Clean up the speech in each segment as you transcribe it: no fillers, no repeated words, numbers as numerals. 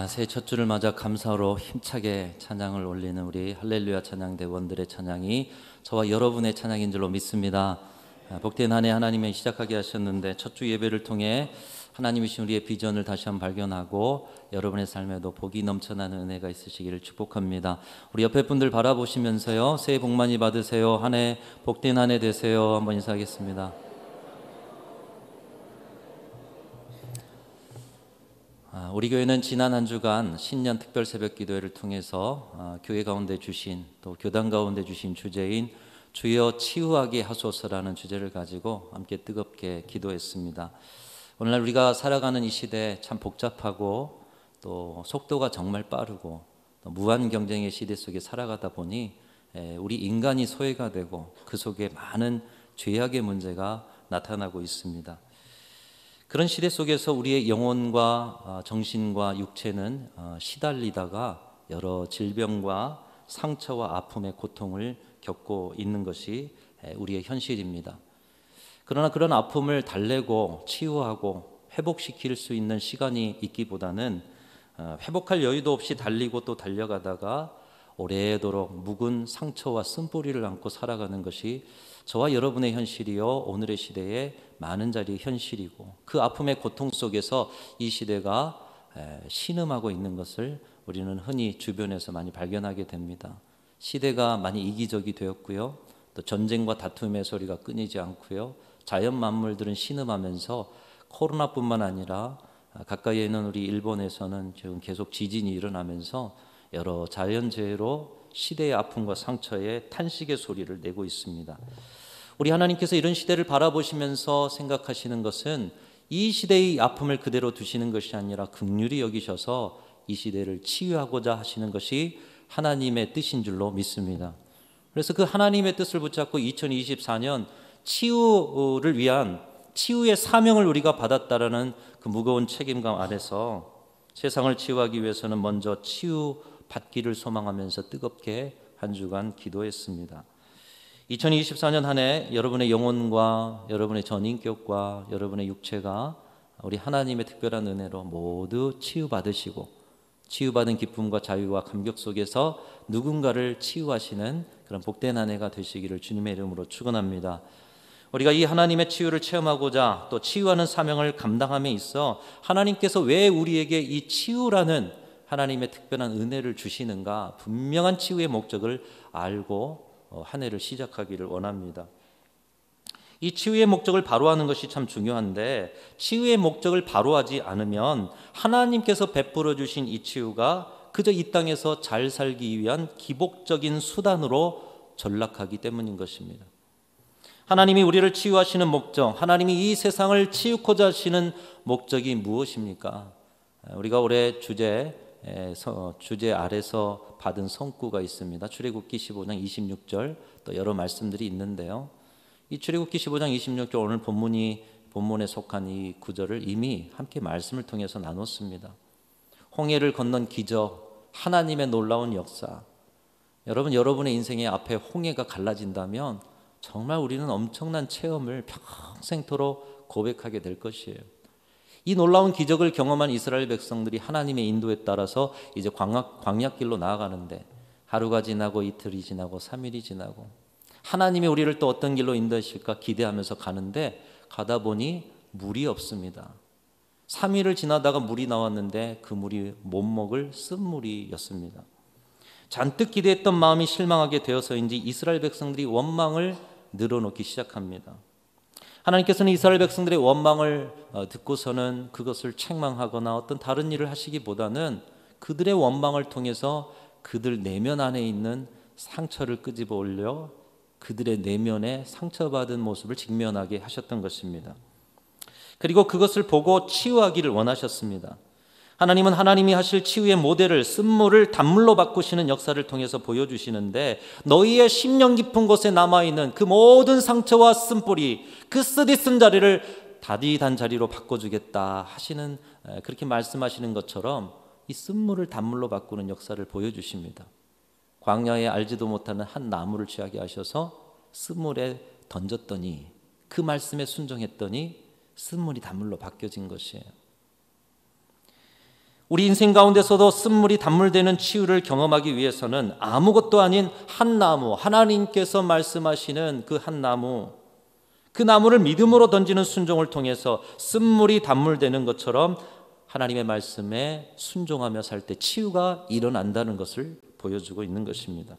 새해 첫 주를 맞아 감사로 힘차게 찬양을 올리는 우리 할렐루야 찬양대원들의 찬양이 저와 여러분의 찬양인 줄로 믿습니다. 복된 한 해 하나님이 시작하게 하셨는데 첫 주 예배를 통해 하나님이신 우리의 비전을 다시 한번 발견하고 여러분의 삶에도 복이 넘쳐나는 은혜가 있으시기를 축복합니다. 우리 옆에 분들 바라보시면서요, 새해 복 많이 받으세요, 한 해 복된 한 해 되세요 한번 인사하겠습니다. 우리 교회는 지난 한 주간 신년 특별 새벽 기도회를 통해서 교회 가운데 주신, 또 교단 가운데 주신 주제인 주여 치유하게 하소서라는 주제를 가지고 함께 뜨겁게 기도했습니다. 오늘날 우리가 살아가는 이 시대 참 복잡하고 또 속도가 정말 빠르고 또 무한 경쟁의 시대 속에 살아가다 보니 우리 인간이 소외가 되고 그 속에 많은 죄악의 문제가 나타나고 있습니다. 그런 시대 속에서 우리의 영혼과 정신과 육체는 시달리다가 여러 질병과 상처와 아픔의 고통을 겪고 있는 것이 우리의 현실입니다. 그러나 그런 아픔을 달래고 치유하고 회복시킬 수 있는 시간이 있기보다는 회복할 여유도 없이 달리고 또 달려가다가 오래도록 묵은 상처와 쓴뿌리를 안고 살아가는 것이 저와 여러분의 현실이요, 오늘의 시대의 많은 자리의 현실이고, 그 아픔의 고통 속에서 이 시대가 신음하고 있는 것을 우리는 흔히 주변에서 많이 발견하게 됩니다. 시대가 많이 이기적이 되었고요, 또 전쟁과 다툼의 소리가 끊이지 않고요, 자연 만물들은 신음하면서 코로나뿐만 아니라 가까이에 있는 우리 일본에서는 지금 계속 지진이 일어나면서 여러 자연재해로 시대의 아픔과 상처에 탄식의 소리를 내고 있습니다. 우리 하나님께서 이런 시대를 바라보시면서 생각하시는 것은 이 시대의 아픔을 그대로 두시는 것이 아니라 긍휼히 여기셔서 이 시대를 치유하고자 하시는 것이 하나님의 뜻인 줄로 믿습니다. 그래서 그 하나님의 뜻을 붙잡고 2024년 치유를 위한 치유의 사명을 우리가 받았다라는 그 무거운 책임감 아래서 세상을 치유하기 위해서는 먼저 치유받기를 소망하면서 뜨겁게 한 주간 기도했습니다. 2024년 한 해 여러분의 영혼과 여러분의 전인격과 여러분의 육체가 우리 하나님의 특별한 은혜로 모두 치유받으시고, 치유받은 기쁨과 자유와 감격 속에서 누군가를 치유하시는 그런 복된 한 해가 되시기를 주님의 이름으로 축원합니다. 우리가 이 하나님의 치유를 체험하고자 또 치유하는 사명을 감당함에 있어 하나님께서 왜 우리에게 이 치유라는 하나님의 특별한 은혜를 주시는가, 분명한 치유의 목적을 알고 한 해를 시작하기를 원합니다. 이 치유의 목적을 바로하는 것이 참 중요한데, 치유의 목적을 바로하지 않으면 하나님께서 베풀어 주신 이 치유가 그저 이 땅에서 잘 살기 위한 기복적인 수단으로 전락하기 때문인 것입니다. 하나님이 우리를 치유하시는 목적, 하나님이 이 세상을 치유코자 하시는 목적이 무엇입니까? 우리가 올해 주제 아래서 받은 성구가 있습니다. 출애굽기 15장 26절, 또 여러 말씀들이 있는데요, 이 출애굽기 15장 26절 오늘 본문에 속한 이 구절을 이미 함께 말씀을 통해서 나눴습니다. 홍해를 건넌 기적, 하나님의 놀라운 역사. 여러분의 인생의 앞에 홍해가 갈라진다면 정말 우리는 엄청난 체험을 평생토록 고백하게 될 것이에요. 이 놀라운 기적을 경험한 이스라엘 백성들이 하나님의 인도에 따라서 이제 광야길로 나아가는데, 하루가 지나고 이틀이 지나고 3일이 지나고 하나님이 우리를 또 어떤 길로 인도하실까 기대하면서 가는데, 가다 보니 물이 없습니다. 3일을 지나다가 물이 나왔는데 그 물이 못 먹을 쓴물이었습니다. 잔뜩 기대했던 마음이 실망하게 되어서인지 이스라엘 백성들이 원망을 늘어놓기 시작합니다. 하나님께서는 이스라엘 백성들의 원망을 듣고서는 그것을 책망하거나 어떤 다른 일을 하시기보다는 그들의 원망을 통해서 그들 내면 안에 있는 상처를 끄집어 올려 그들의 내면에 상처받은 모습을 직면하게 하셨던 것입니다. 그리고 그것을 보고 치유하기를 원하셨습니다. 하나님은 하나님이 하실 치유의 모델을 쓴물을 단물로 바꾸시는 역사를 통해서 보여주시는데, 너희의 심령 깊은 곳에 남아있는 그 모든 상처와 쓴뿌리, 그 쓰디쓴 자리를 다디단 자리로 바꿔주겠다 하시는, 그렇게 말씀하시는 것처럼 이 쓴물을 단물로 바꾸는 역사를 보여주십니다. 광야에 알지도 못하는 한 나무를 취하게 하셔서 쓴물에 던졌더니, 그 말씀에 순종했더니 쓴물이 단물로 바뀌어진 것이에요. 우리 인생 가운데서도 쓴물이 단물되는 치유를 경험하기 위해서는 아무것도 아닌 한 나무, 하나님께서 말씀하시는 그 한 나무, 그 나무를 믿음으로 던지는 순종을 통해서 쓴물이 단물되는 것처럼 하나님의 말씀에 순종하며 살 때 치유가 일어난다는 것을 보여주고 있는 것입니다.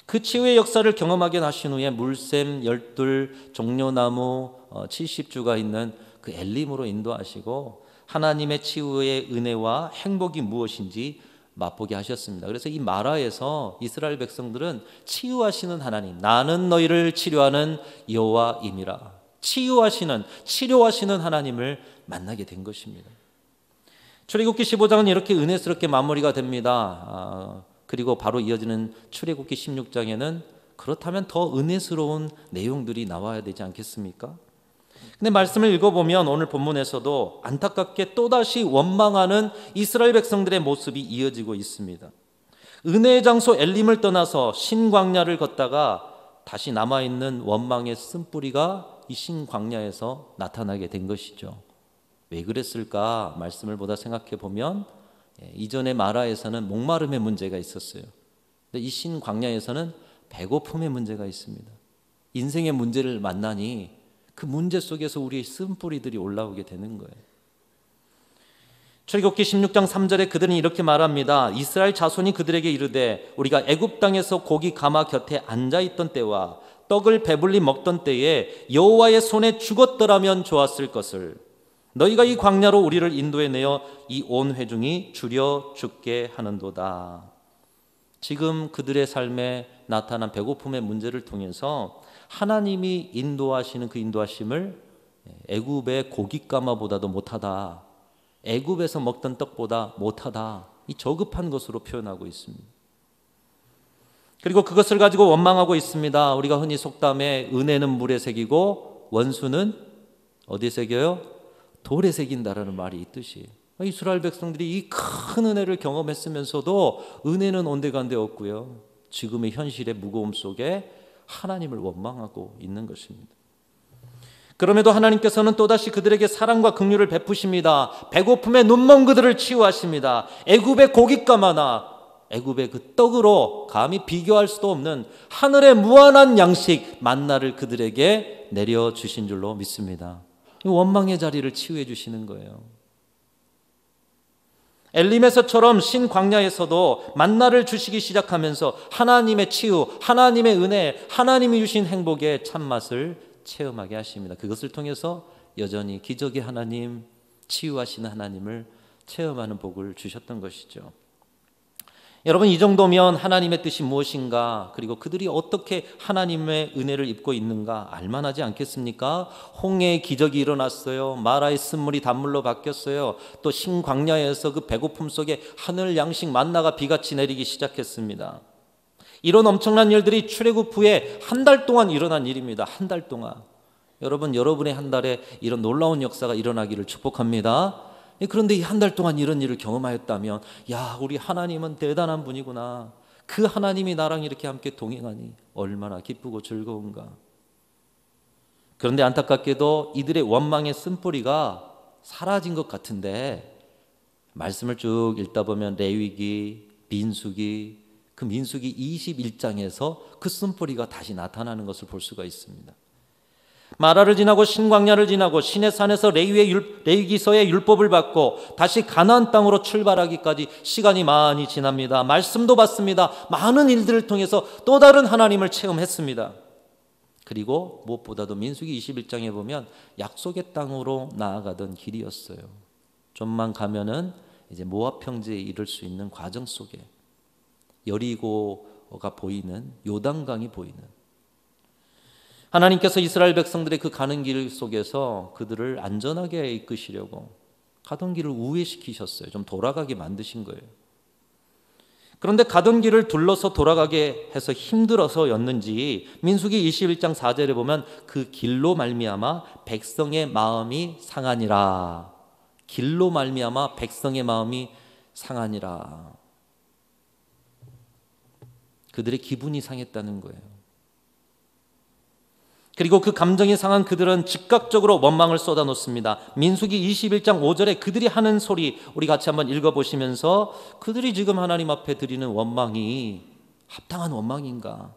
그 치유의 역사를 경험하게 하신 후에 물샘, 열둘, 종려나무 70주가 있는 그 엘림으로 인도하시고 하나님의 치유의 은혜와 행복이 무엇인지 맛보게 하셨습니다. 그래서 이 마라에서 이스라엘 백성들은 치유하시는 하나님, 나는 너희를 치료하는 여호와임이라, 치료하시는 하나님을 만나게 된 것입니다. 출애굽기 15장은 이렇게 은혜스럽게 마무리가 됩니다. 그리고 바로 이어지는 출애굽기 16장에는 그렇다면 더 은혜스러운 내용들이 나와야 되지 않겠습니까? 근데 말씀을 읽어보면 오늘 본문에서도 안타깝게 또다시 원망하는 이스라엘 백성들의 모습이 이어지고 있습니다. 은혜의 장소 엘림을 떠나서 신광야를 걷다가 다시 남아있는 원망의 쓴뿌리가 이 신광야에서 나타나게 된 것이죠. 왜 그랬을까 말씀을 보다 생각해 보면 이전의 마라에서는 목마름의 문제가 있었어요. 근데 이 신광야에서는 배고픔의 문제가 있습니다. 인생의 문제를 만나니 그 문제 속에서 우리의 쓴뿌리들이 올라오게 되는 거예요. 출애굽기 16장 3절에 그들은 이렇게 말합니다. 이스라엘 자손이 그들에게 이르되 우리가 애굽 땅에서 고기 가마 곁에 앉아있던 때와 떡을 배불리 먹던 때에 여호와의 손에 죽었더라면 좋았을 것을 너희가 이 광야로 우리를 인도해내어 이 온 회중이 줄여 죽게 하는도다. 지금 그들의 삶에 나타난 배고픔의 문제를 통해서 하나님이 인도하시는 그 인도하심을 애굽의 고깃가마보다도 못하다, 애굽에서 먹던 떡보다 못하다, 이 저급한 것으로 표현하고 있습니다. 그리고 그것을 가지고 원망하고 있습니다. 우리가 흔히 속담에 은혜는 물에 새기고 원수는 어디에 새겨요? 돌에 새긴다라는 말이 있듯이 이스라엘 백성들이 이 큰 은혜를 경험했으면서도 은혜는 온데간데 없고요, 지금의 현실의 무거움 속에 하나님을 원망하고 있는 것입니다. 그럼에도 하나님께서는 또다시 그들에게 사랑과 긍휼을 베푸십니다. 배고픔에 눈먼 그들을 치유하십니다. 애굽의 고깃가마나 애굽의 그 떡으로 감히 비교할 수도 없는 하늘의 무한한 양식 만나를 그들에게 내려주신 줄로 믿습니다. 원망의 자리를 치유해 주시는 거예요. 엘림에서처럼 신광야에서도 만나를 주시기 시작하면서 하나님의 치유, 하나님의 은혜, 하나님이 주신 행복의 참맛을 체험하게 하십니다. 그것을 통해서 여전히 기적의 하나님, 치유하시는 하나님을 체험하는 복을 주셨던 것이죠. 여러분, 이 정도면 하나님의 뜻이 무엇인가, 그리고 그들이 어떻게 하나님의 은혜를 입고 있는가 알만하지 않겠습니까? 홍해의 기적이 일어났어요. 마라의 쓴물이 단물로 바뀌었어요. 또 신광야에서 그 배고픔 속에 하늘 양식 만나가 비같이 내리기 시작했습니다. 이런 엄청난 일들이 출애굽 후에 한 달 동안 일어난 일입니다. 한 달 동안. 여러분, 여러분의 한 달에 이런 놀라운 역사가 일어나기를 축복합니다. 그런데 이 한 달 동안 이런 일을 경험하였다면, 야, 우리 하나님은 대단한 분이구나, 그 하나님이 나랑 이렇게 함께 동행하니 얼마나 기쁘고 즐거운가. 그런데 안타깝게도 이들의 원망의 쓴뿌리가 사라진 것 같은데, 말씀을 쭉 읽다 보면 레위기, 민수기, 그 민수기 21장에서 그 쓴뿌리가 다시 나타나는 것을 볼 수가 있습니다. 마라를 지나고 신광야를 지나고 시내산에서 레위기서의 율법을 받고 다시 가나안 땅으로 출발하기까지 시간이 많이 지납니다. 말씀도 받습니다. 많은 일들을 통해서 또 다른 하나님을 체험했습니다. 그리고 무엇보다도 민수기 21장에 보면 약속의 땅으로 나아가던 길이었어요. 좀만 가면은 이제 모압 평지에 이를 수 있는 과정 속에 여리고가 보이는, 요단강이 보이는, 하나님께서 이스라엘 백성들의 그 가는 길 속에서 그들을 안전하게 이끄시려고 가던 길을 우회시키셨어요. 좀 돌아가게 만드신 거예요. 그런데 가던 길을 둘러서 돌아가게 해서 힘들어서였는지 민수기 21장 4절에 보면 그 길로 말미암아 백성의 마음이 상하니라. 길로 말미암아 백성의 마음이 상하니라. 그들의 기분이 상했다는 거예요. 그리고 그 감정이 상한 그들은 즉각적으로 원망을 쏟아놓습니다. 민수기 21장 5절에 그들이 하는 소리, 우리 같이 한번 읽어보시면서 그들이 지금 하나님 앞에 드리는 원망이 합당한 원망인가?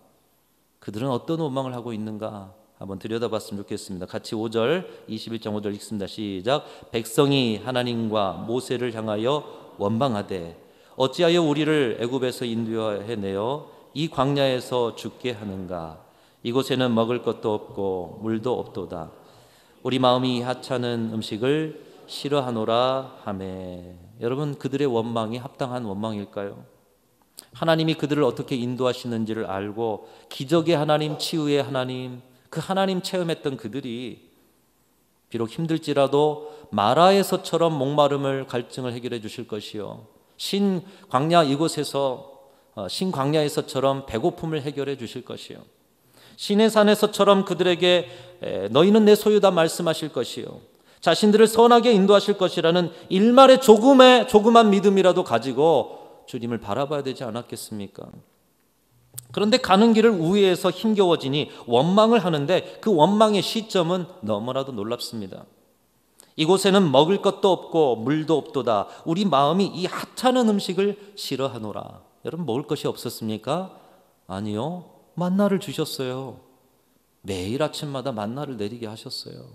그들은 어떤 원망을 하고 있는가? 한번 들여다봤으면 좋겠습니다. 같이 5절, 21장 5절 읽습니다. 시작. 백성이 하나님과 모세를 향하여 원망하되 어찌하여 우리를 애굽에서 인도해내어 이 광야에서 죽게 하는가? 이곳에는 먹을 것도 없고 물도 없도다. 우리 마음이 하찮은 음식을 싫어하노라 하매. 여러분, 그들의 원망이 합당한 원망일까요? 하나님이 그들을 어떻게 인도하시는지를 알고 기적의 하나님, 치유의 하나님, 그 하나님 체험했던 그들이 비록 힘들지라도 마라에서처럼 목마름을 갈증을 해결해 주실 것이요 신광야 이곳에서 신광야에서처럼 배고픔을 해결해 주실 것이요 신의 산에서처럼 그들에게 너희는 내 소유다 말씀하실 것이요 자신들을 선하게 인도하실 것이라는 일말의 조그만 믿음이라도 가지고 주님을 바라봐야 되지 않았겠습니까? 그런데 가는 길을 우회해서 힘겨워지니 원망을 하는데 그 원망의 시점은 너무나도 놀랍습니다. 이곳에는 먹을 것도 없고 물도 없도다. 우리 마음이 이 하찮은 음식을 싫어하노라. 여러분, 먹을 것이 없었습니까? 아니요, 만나를 주셨어요. 매일 아침마다 만나를 내리게 하셨어요.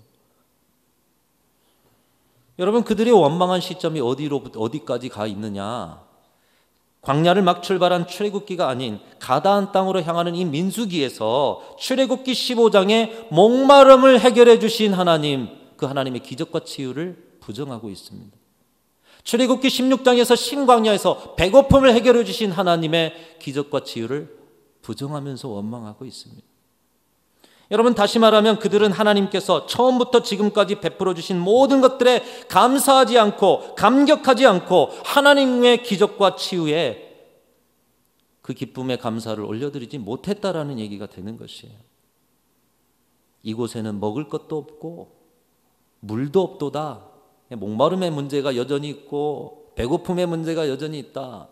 여러분, 그들의 원망한 시점이 어디까지 가 있느냐? 광야를 막 출발한 출애굽기가 아닌 가나안 땅으로 향하는 이 민수기에서 출애굽기 15장에 목마름을 해결해 주신 하나님, 그 하나님의 기적과 치유를 부정하고 있습니다. 출애굽기 16장에서 신광야에서 배고픔을 해결해 주신 하나님의 기적과 치유를 부정하면서 원망하고 있습니다. 여러분, 다시 말하면 그들은 하나님께서 처음부터 지금까지 베풀어 주신 모든 것들에 감사하지 않고 감격하지 않고 하나님의 기적과 치유에 그 기쁨의 감사를 올려드리지 못했다라는 얘기가 되는 것이에요. 이곳에는 먹을 것도 없고 물도 없도다. 목마름의 문제가 여전히 있고 배고픔의 문제가 여전히 있다.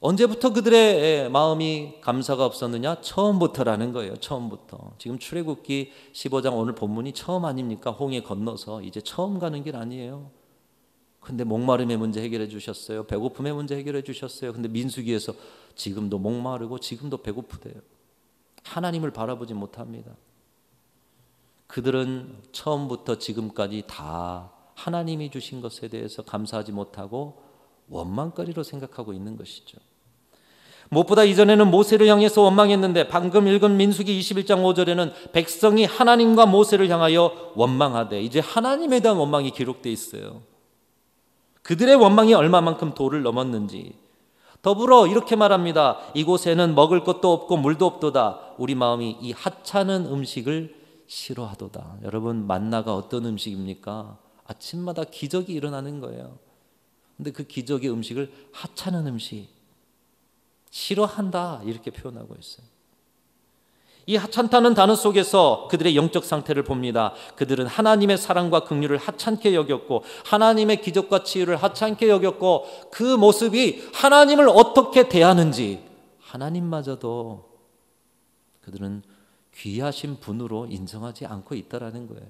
언제부터 그들의 마음이 감사가 없었느냐? 처음부터라는 거예요. 처음부터. 지금 출애굽기 15장 오늘 본문이 처음 아닙니까? 홍해 건너서 이제 처음 가는 길 아니에요. 근데 목마름의 문제 해결해 주셨어요. 배고픔의 문제 해결해 주셨어요. 근데 민수기에서 지금도 목마르고 지금도 배고프대요. 하나님을 바라보지 못합니다. 그들은 처음부터 지금까지 다 하나님이 주신 것에 대해서 감사하지 못하고 원망거리로 생각하고 있는 것이죠. 무엇보다 이전에는 모세를 향해서 원망했는데 방금 읽은 민수기 21장 5절에는 백성이 하나님과 모세를 향하여 원망하되 이제 하나님에 대한 원망이 기록되어 있어요. 그들의 원망이 얼마만큼 도를 넘었는지. 더불어 이렇게 말합니다. 이곳에는 먹을 것도 없고 물도 없도다. 우리 마음이 이 하찮은 음식을 싫어하도다. 여러분, 만나가 어떤 음식입니까? 아침마다 기적이 일어나는 거예요. 근데 그 기적의 음식을 하찮은 음식, 싫어한다, 이렇게 표현하고 있어요. 이 하찮다는 단어 속에서 그들의 영적 상태를 봅니다. 그들은 하나님의 사랑과 긍휼을 하찮게 여겼고 하나님의 기적과 치유를 하찮게 여겼고 그 모습이 하나님을 어떻게 대하는지 하나님마저도 그들은 귀하신 분으로 인정하지 않고 있다라는 거예요.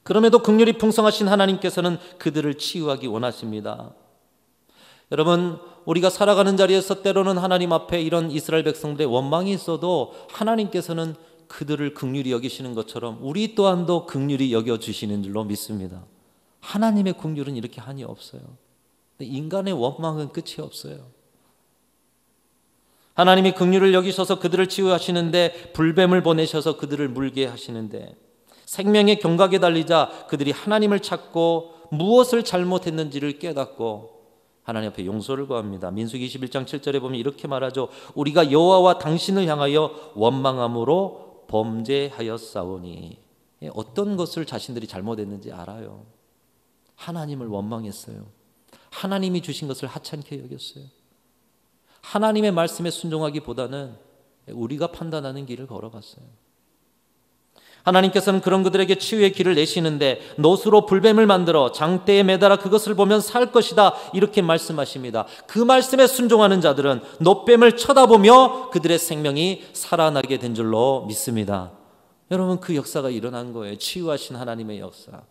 그럼에도 긍휼이 풍성하신 하나님께서는 그들을 치유하기 원하십니다. 여러분, 우리가 살아가는 자리에서 때로는 하나님 앞에 이런 이스라엘 백성들의 원망이 있어도 하나님께서는 그들을 긍휼히 여기시는 것처럼 우리 또한도 긍휼히 여겨주시는 줄로 믿습니다. 하나님의 긍휼은 이렇게 한이 없어요. 인간의 원망은 끝이 없어요. 하나님이 긍휼을 여기셔서 그들을 치유하시는데 불뱀을 보내셔서 그들을 물게 하시는데 생명의 경각에 달리자 그들이 하나님을 찾고 무엇을 잘못했는지를 깨닫고 하나님 앞에 용서를 구합니다. 민수기 21장 7절에 보면 이렇게 말하죠. 우리가 여호와와 당신을 향하여 원망함으로 범죄하였사오니. 어떤 것을 자신들이 잘못했는지 알아요. 하나님을 원망했어요. 하나님이 주신 것을 하찮게 여겼어요. 하나님의 말씀에 순종하기보다는 우리가 판단하는 길을 걸어갔어요. 하나님께서는 그런 그들에게 치유의 길을 내시는데 노수로 불뱀을 만들어 장대에 매달아 그것을 보면 살 것이다, 이렇게 말씀하십니다. 그 말씀에 순종하는 자들은 노뱀을 쳐다보며 그들의 생명이 살아나게 된 줄로 믿습니다. 여러분, 그 역사가 일어난 거예요. 치유하신 하나님의 역사.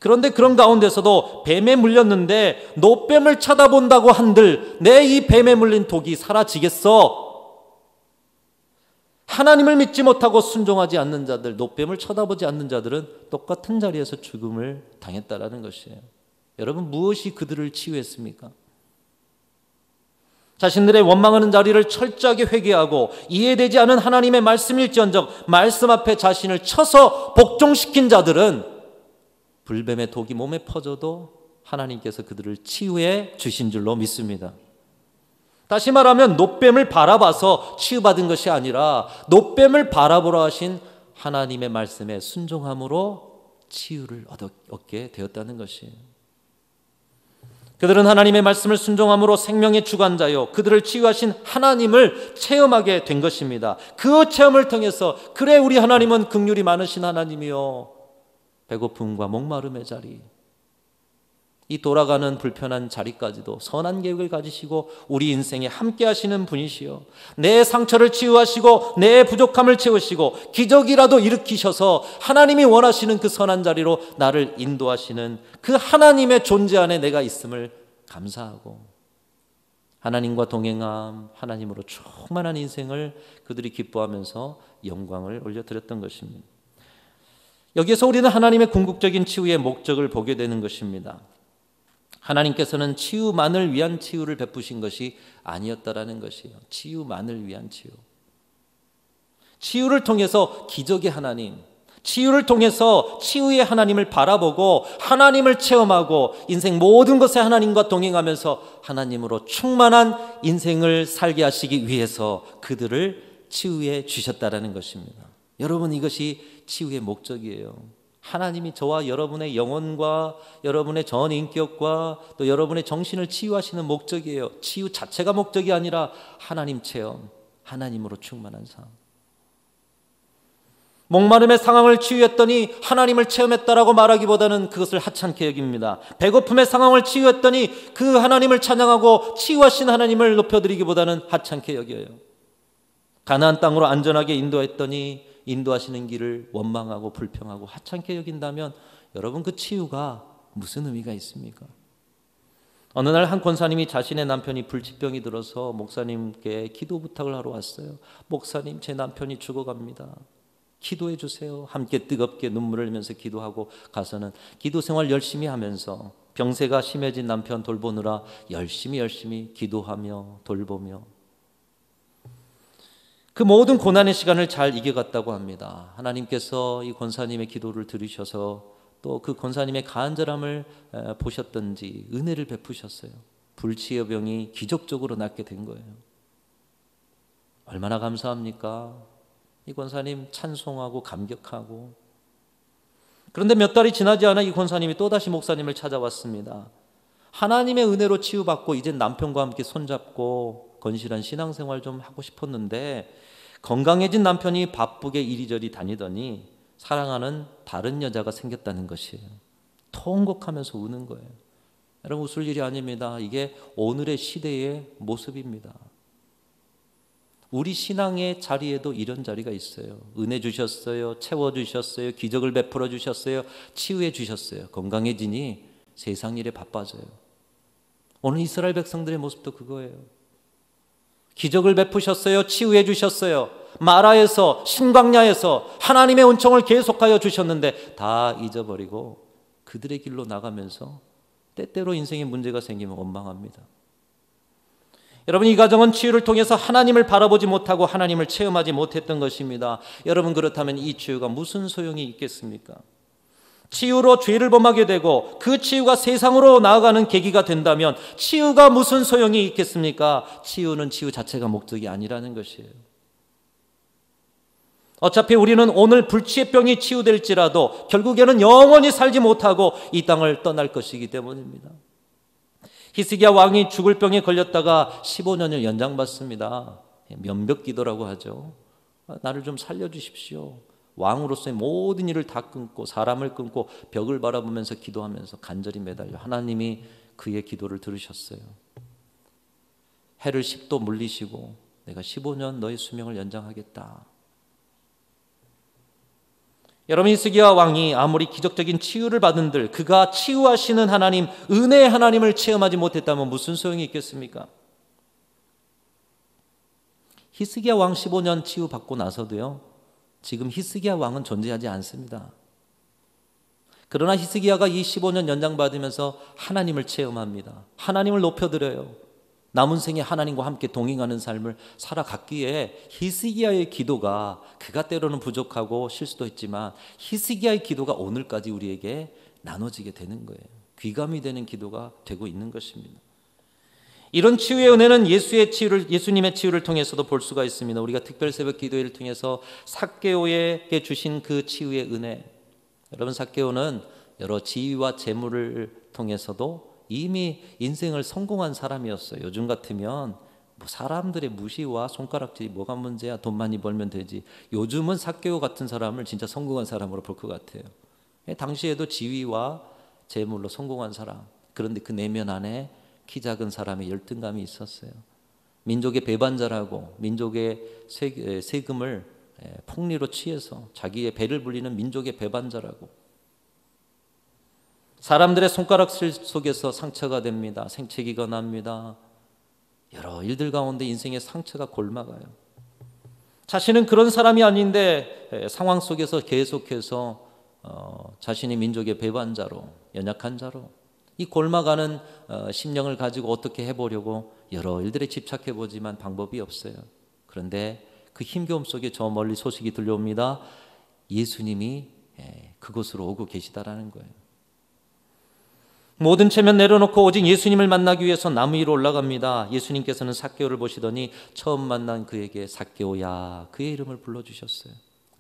그런데 그런 가운데서도 뱀에 물렸는데 노뱀을 쳐다본다고 한들 내 이 뱀에 물린 독이 사라지겠어? 하나님을 믿지 못하고 순종하지 않는 자들, 노뱀을 쳐다보지 않는 자들은 똑같은 자리에서 죽음을 당했다라는 것이에요. 여러분, 무엇이 그들을 치유했습니까? 자신들의 원망하는 자리를 철저하게 회개하고 이해되지 않은 하나님의 말씀일지언정 말씀 앞에 자신을 쳐서 복종시킨 자들은 불뱀의 독이 몸에 퍼져도 하나님께서 그들을 치유해 주신 줄로 믿습니다. 다시 말하면 노뱀을 바라봐서 치유받은 것이 아니라 노뱀을 바라보라 하신 하나님의 말씀에 순종함으로 치유를 얻게 되었다는 것이에요. 그들은 하나님의 말씀을 순종함으로 생명의 주관자요, 그들을 치유하신 하나님을 체험하게 된 것입니다. 그 체험을 통해서 그래, 우리 하나님은 긍휼이 많으신 하나님이요, 배고픔과 목마름의 자리, 이 돌아가는 불편한 자리까지도 선한 계획을 가지시고 우리 인생에 함께 하시는 분이시요, 내 상처를 치유하시고 내 부족함을 채우시고 기적이라도 일으키셔서 하나님이 원하시는 그 선한 자리로 나를 인도하시는 그 하나님의 존재 안에 내가 있음을 감사하고 하나님과 동행함, 하나님으로 충만한 인생을 그들이 기뻐하면서 영광을 올려드렸던 것입니다. 여기에서 우리는 하나님의 궁극적인 치유의 목적을 보게 되는 것입니다. 하나님께서는 치유만을 위한 치유를 베푸신 것이 아니었다라는 것이에요. 치유만을 위한 치유. 치유를 통해서 기적의 하나님, 치유를 통해서 치유의 하나님을 바라보고 하나님을 체험하고 인생 모든 것에 하나님과 동행하면서 하나님으로 충만한 인생을 살게 하시기 위해서 그들을 치유해 주셨다라는 것입니다. 여러분, 이것이 치유의 목적이에요. 하나님이 저와 여러분의 영혼과 여러분의 전 인격과 또 여러분의 정신을 치유하시는 목적이에요. 치유 자체가 목적이 아니라 하나님 체험, 하나님으로 충만한 삶. 목마름의 상황을 치유했더니 하나님을 체험했다라고 말하기보다는 그것을 하찮게 여깁니다. 배고픔의 상황을 치유했더니 그 하나님을 찬양하고 치유하신 하나님을 높여드리기보다는 하찮게 여겨요. 가나안 땅으로 안전하게 인도했더니 인도하시는 길을 원망하고 불평하고 하찮게 여긴다면 여러분, 그 치유가 무슨 의미가 있습니까? 어느 날 한 권사님이 자신의 남편이 불치병이 들어서 목사님께 기도 부탁을 하러 왔어요. 목사님, 제 남편이 죽어갑니다. 기도해 주세요. 함께 뜨겁게 눈물을 흘리면서 기도하고 가서는 기도 생활 열심히 하면서 병세가 심해진 남편 돌보느라 열심히 기도하며 돌보며 그 모든 고난의 시간을 잘 이겨갔다고 합니다. 하나님께서 이 권사님의 기도를 들으셔서 또 그 권사님의 간절함을 보셨던지 은혜를 베푸셨어요. 불치의 병이 기적적으로 낫게 된 거예요. 얼마나 감사합니까? 이 권사님 찬송하고 감격하고. 그런데 몇 달이 지나지 않아 이 권사님이 또다시 목사님을 찾아왔습니다. 하나님의 은혜로 치유받고 이제 남편과 함께 손잡고 건실한 신앙생활 좀 하고 싶었는데 건강해진 남편이 바쁘게 이리저리 다니더니 사랑하는 다른 여자가 생겼다는 것이에요. 통곡하면서 우는 거예요. 여러분, 웃을 일이 아닙니다. 이게 오늘의 시대의 모습입니다. 우리 신앙의 자리에도 이런 자리가 있어요. 은혜 주셨어요. 채워주셨어요. 기적을 베풀어 주셨어요. 치유해 주셨어요. 건강해지니 세상 일에 바빠져요. 오늘 이스라엘 백성들의 모습도 그거예요. 기적을 베푸셨어요. 치유해 주셨어요. 마라에서 신광야에서 하나님의 은총을 계속하여 주셨는데 다 잊어버리고 그들의 길로 나가면서 때때로 인생에 문제가 생기면 원망합니다. 여러분, 이 가정은 치유를 통해서 하나님을 바라보지 못하고 하나님을 체험하지 못했던 것입니다. 여러분, 그렇다면 이 치유가 무슨 소용이 있겠습니까? 치유로 죄를 범하게 되고 그 치유가 세상으로 나아가는 계기가 된다면 치유가 무슨 소용이 있겠습니까? 치유는 치유 자체가 목적이 아니라는 것이에요. 어차피 우리는 오늘 불치의 병이 치유될지라도 결국에는 영원히 살지 못하고 이 땅을 떠날 것이기 때문입니다. 히스기야 왕이 죽을 병에 걸렸다가 15년을 연장받습니다. 면벽기도라고 하죠. 나를 좀 살려주십시오. 왕으로서의 모든 일을 다 끊고 사람을 끊고 벽을 바라보면서 기도하면서 간절히 매달려 하나님이 그의 기도를 들으셨어요. 해를 10도 물리시고 내가 15년 너의 수명을 연장하겠다. 여러분, 히스기야 왕이 아무리 기적적인 치유를 받은들 그가 치유하시는 하나님, 은혜의 하나님을 체험하지 못했다면 무슨 소용이 있겠습니까? 히스기야 왕 15년 치유받고 나서도요, 지금 히스기야 왕은 존재하지 않습니다. 그러나 히스기야가 이 15년 연장받으면서 하나님을 체험합니다. 하나님을 높여드려요. 남은 생에 하나님과 함께 동행하는 삶을 살아갔기에 히스기야의 기도가, 그가 때로는 부족하고 실수도 했지만 히스기야의 기도가 오늘까지 우리에게 나눠지게 되는 거예요. 귀감이 되는 기도가 되고 있는 것입니다. 이런 치유의 은혜는 예수님의 치유를 통해서도 볼 수가 있습니다. 우리가 특별 새벽 기도회를 통해서 삭개오에게 주신 그 치유의 은혜, 여러분, 삭개오는 여러 지위와 재물을 통해서도 이미 인생을 성공한 사람이었어요. 요즘 같으면 뭐 사람들의 무시와 손가락질이 뭐가 문제야, 돈 많이 벌면 되지. 요즘은 삭개오 같은 사람을 진짜 성공한 사람으로 볼 것 같아요. 당시에도 지위와 재물로 성공한 사람, 그런데 그 내면 안에 키 작은 사람의 열등감이 있었어요. 민족의 배반자라고, 민족의 세금을 폭리로 취해서 자기의 배를 불리는 민족의 배반자라고, 사람들의 손가락질 속에서 상처가 됩니다. 생채기가 납니다. 여러 일들 가운데 인생의 상처가 골마가요. 자신은 그런 사람이 아닌데 상황 속에서 계속해서 자신이 민족의 배반자로, 연약한 자로 이 골마가는 심령을 가지고 어떻게 해보려고 여러 일들에 집착해보지만 방법이 없어요. 그런데 그 힘겨움 속에 저 멀리 소식이 들려옵니다. 예수님이 그곳으로 오고 계시다라는 거예요. 모든 체면 내려놓고 오직 예수님을 만나기 위해서 나무 위로 올라갑니다. 예수님께서는 삭개오를 보시더니 처음 만난 그에게 삭개오야, 그의 이름을 불러주셨어요.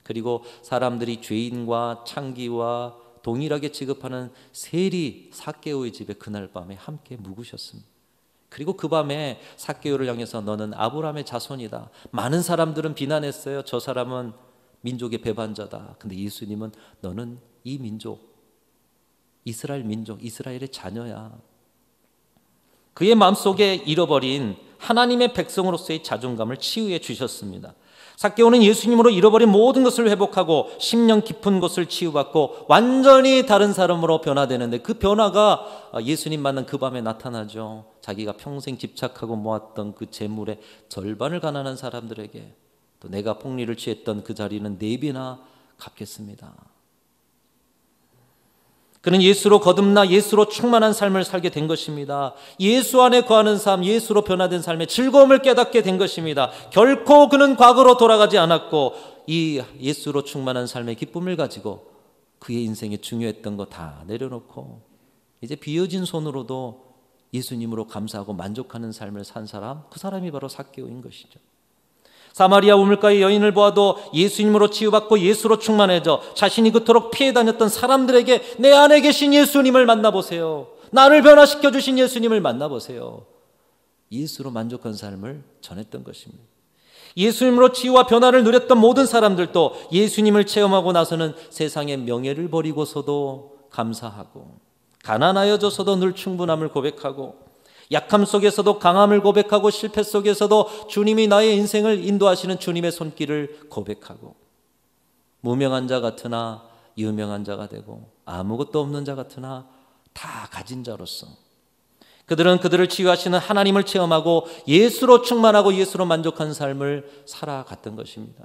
그리고 사람들이 죄인과 창기와 동일하게 취급하는 세리 삭개오의 집에 그날 밤에 함께 묵으셨습니다. 그리고 그 밤에 삭개오를 향해서 너는 아브라함의 자손이다. 많은 사람들은 비난했어요. 저 사람은 민족의 배반자다. 근데 예수님은 너는 이 민족, 이스라엘 민족, 이스라엘의 자녀야. 그의 마음속에 잃어버린 하나님의 백성으로서의 자존감을 치유해 주셨습니다. 삭개오는 예수님으로 잃어버린 모든 것을 회복하고 심령 깊은 곳을 치유받고 완전히 다른 사람으로 변화되는데, 그 변화가 예수님 만난 그 밤에 나타나죠. 자기가 평생 집착하고 모았던 그 재물의 절반을 가난한 사람들에게, 또 내가 폭리를 취했던 그 자리는 4배나 갚겠습니다. 그는 예수로 거듭나 예수로 충만한 삶을 살게 된 것입니다. 예수 안에 거하는 삶, 예수로 변화된 삶의 즐거움을 깨닫게 된 것입니다. 결코 그는 과거로 돌아가지 않았고 이 예수로 충만한 삶의 기쁨을 가지고 그의 인생에 중요했던 거 다 내려놓고 이제 비어진 손으로도 예수님으로 감사하고 만족하는 삶을 산 사람, 그 사람이 바로 삭개오인 것이죠. 사마리아 우물가의 여인을 보아도 예수님으로 치유받고 예수로 충만해져 자신이 그토록 피해 다녔던 사람들에게 내 안에 계신 예수님을 만나보세요. 나를 변화시켜 주신 예수님을 만나보세요. 예수로 만족한 삶을 전했던 것입니다. 예수님으로 치유와 변화를 누렸던 모든 사람들도 예수님을 체험하고 나서는 세상의 명예를 버리고서도 감사하고, 가난하여져서도 늘 충분함을 고백하고, 약함 속에서도 강함을 고백하고, 실패 속에서도 주님이 나의 인생을 인도하시는 주님의 손길을 고백하고, 무명한 자 같으나 유명한 자가 되고 아무것도 없는 자 같으나 다 가진 자로서 그들은 그들을 치유하시는 하나님을 체험하고 예수로 충만하고 예수로 만족한 삶을 살아갔던 것입니다.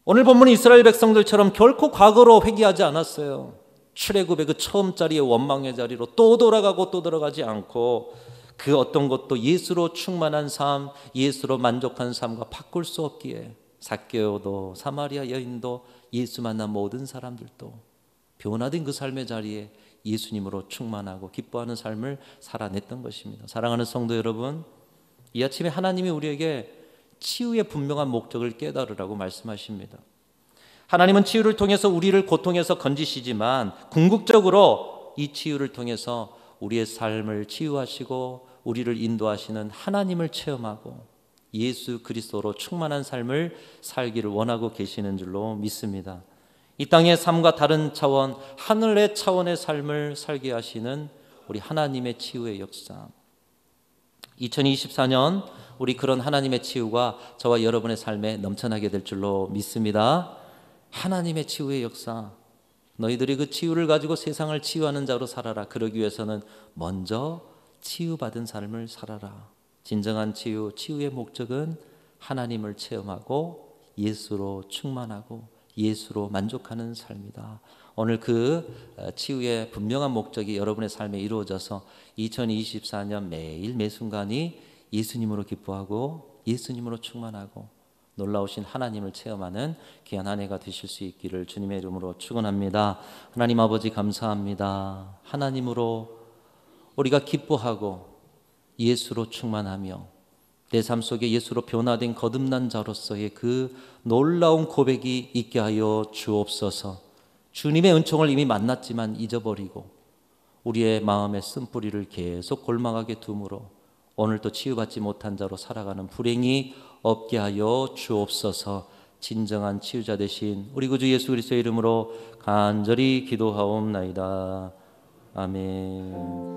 오늘 본문은 이스라엘 백성들처럼 결코 과거로 회귀하지 않았어요. 출애굽의 그 처음 자리의 원망의 자리로 또 돌아가고 또 돌아가지 않고 그 어떤 것도 예수로 충만한 삶, 예수로 만족한 삶과 바꿀 수 없기에 삭개오도 사마리아 여인도 예수 만난 모든 사람들도 변화된 그 삶의 자리에 예수님으로 충만하고 기뻐하는 삶을 살아냈던 것입니다. 사랑하는 성도 여러분, 이 아침에 하나님이 우리에게 치유의 분명한 목적을 깨달으라고 말씀하십니다. 하나님은 치유를 통해서 우리를 고통에서 건지시지만 궁극적으로 이 치유를 통해서 우리의 삶을 치유하시고 우리를 인도하시는 하나님을 체험하고 예수 그리스도로 충만한 삶을 살기를 원하고 계시는 줄로 믿습니다. 이 땅의 삶과 다른 차원, 하늘의 차원의 삶을 살게 하시는 우리 하나님의 치유의 역사. 2024년 우리 그런 하나님의 치유가 저와 여러분의 삶에 넘쳐나게 될 줄로 믿습니다. 하나님의 치유의 역사. 너희들이 그 치유를 가지고 세상을 치유하는 자로 살아라. 그러기 위해서는 먼저 치유받은 삶을 살아라. 진정한 치유, 치유의 목적은 하나님을 체험하고 예수로 충만하고 예수로 만족하는 삶이다. 오늘 그 치유의 분명한 목적이 여러분의 삶에 이루어져서 2024년 매일 매 순간이 예수님으로 기뻐하고 예수님으로 충만하고 놀라우신 하나님을 체험하는 귀한 한 해가 되실 수 있기를 주님의 이름으로 축원합니다. 하나님 아버지 감사합니다. 하나님으로 우리가 기뻐하고 예수로 충만하며 내 삶 속에 예수로 변화된 거듭난 자로서의 그 놀라운 고백이 있게 하여 주옵소서. 주님의 은총을 이미 만났지만 잊어버리고 우리의 마음의 쓴뿌리를 계속 골망하게 둠으로 오늘도 치유받지 못한 자로 살아가는 불행이 없게 하여 주옵소서. 진정한 치유자 되신 우리 구주 예수 그리스도의 이름으로 간절히 기도하옵나이다. 아멘.